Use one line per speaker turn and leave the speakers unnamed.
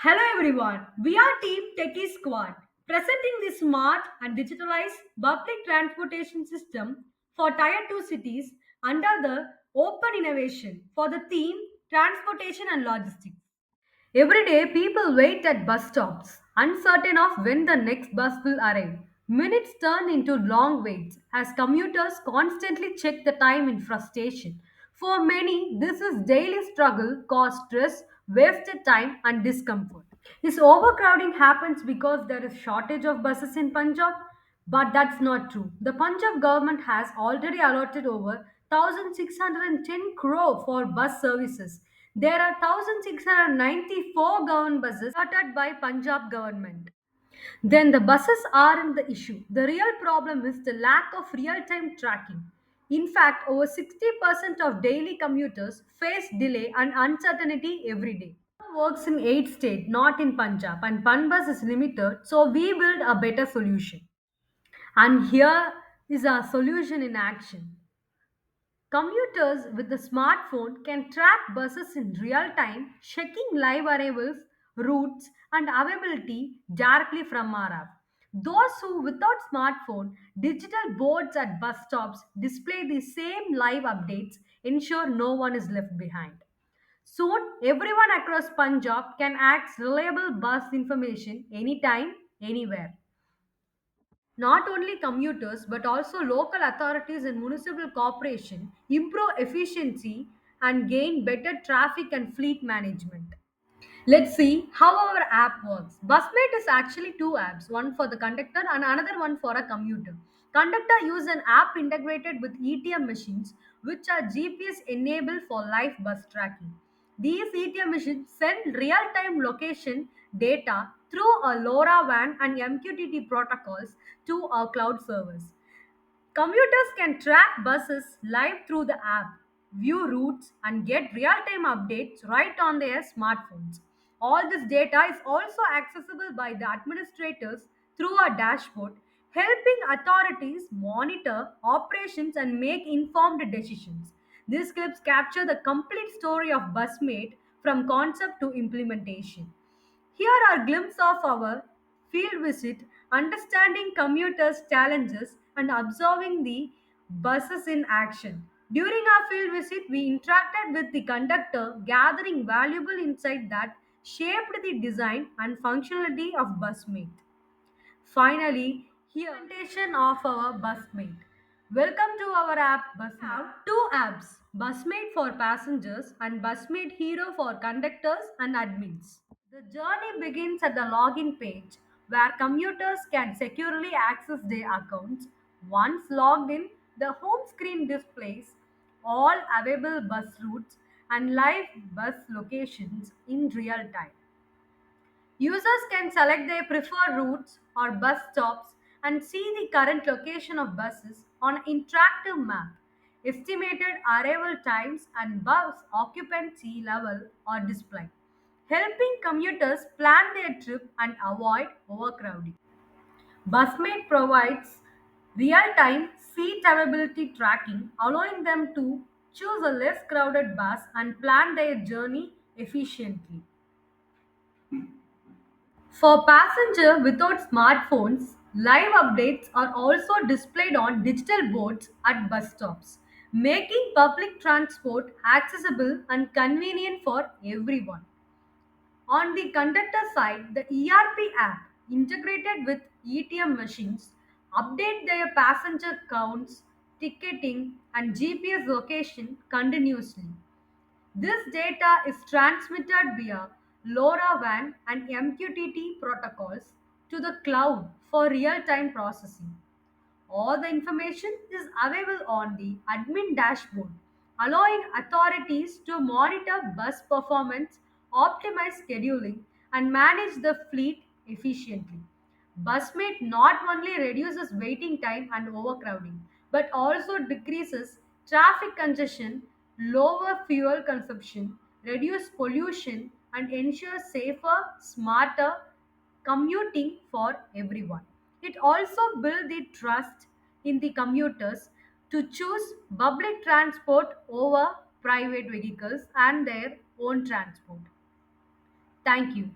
Hello everyone, we are Team Techie Squad, presenting the smart and digitalized public transportation system for Tier 2 cities under the Open Innovation for the theme Transportation and Logistics. Every day, people wait at bus stops, uncertain of when the next bus will arrive. Minutes turn into long waits as commuters constantly check the time in frustration. For many, this is daily struggle, cause stress, wasted time, and discomfort. This overcrowding happens because there is shortage of buses in Punjab, but that's not true. The Punjab government has already allotted over 1610 crore for bus services. There are 1694 government buses allotted by Punjab government. Then the buses aren't the issue. The real problem is the lack of real-time tracking. In fact, over 60% of daily commuters face delay and uncertainty every day. Works in 8 states, not in Punjab, and Panbus is limited, so we build a better solution. And here is our solution in action. Commuters with a smartphone can track buses in real time, checking live arrivals, routes, and availability directly from our app. Those who without smartphone, digital boards at bus stops display the same live updates, ensure no one is left behind. Soon, everyone across Punjab can access reliable bus information anytime, anywhere. Not only commuters but also local authorities and municipal corporation improve efficiency and gain better traffic and fleet management. Let's see how our app works. Busmate is actually two apps, one for the conductor and another one for a commuter. Conductor use an app integrated with ETM machines which are GPS enabled for live bus tracking. These ETM machines send real-time location data through a LoRaWAN and MQTT protocols to our cloud servers. Commuters can track buses live through the app, view routes, and get real time updates right on their smartphones. All this data is also accessible by the administrators through a dashboard, helping authorities monitor operations and make informed decisions. These clips capture the complete story of Busmate from concept to implementation. Here are glimpses of our field visit, understanding commuters' challenges and observing the buses in action. During our field visit, we interacted with the conductor, gathering valuable insight that shaped the design and functionality of Busmate. Finally, here presentation of our Busmate. Welcome to our app Busmate. We have two apps, Busmate for passengers and Busmate Hero for conductors and admins. The journey begins at the login page where commuters can securely access their accounts. Once logged in, the home screen displays all available bus routes and live bus locations in real time. Users can select their preferred routes or bus stops and see the current location of buses on an interactive map. Estimated arrival times and bus occupancy level are displayed, helping commuters plan their trip and avoid overcrowding. Busmate provides real-time seat availability tracking, allowing them to choose a less crowded bus and plan their journey efficiently. For passengers without smartphones, live updates are also displayed on digital boards at bus stops, making public transport accessible and convenient for everyone. On the conductor side, the ERP app integrated with ETM machines update their passenger counts, ticketing, and GPS location continuously. This data is transmitted via LoRaWAN and MQTT protocols to the cloud for real-time processing. All the information is available on the admin dashboard, allowing authorities to monitor bus performance, optimize scheduling, and manage the fleet efficiently. Busmate not only reduces waiting time and overcrowding, but also decreases traffic congestion, lower fuel consumption, reduce pollution, and ensures safer, smarter commuting for everyone. It also builds the trust in the commuters to choose public transport over private vehicles and their own transport. Thank you.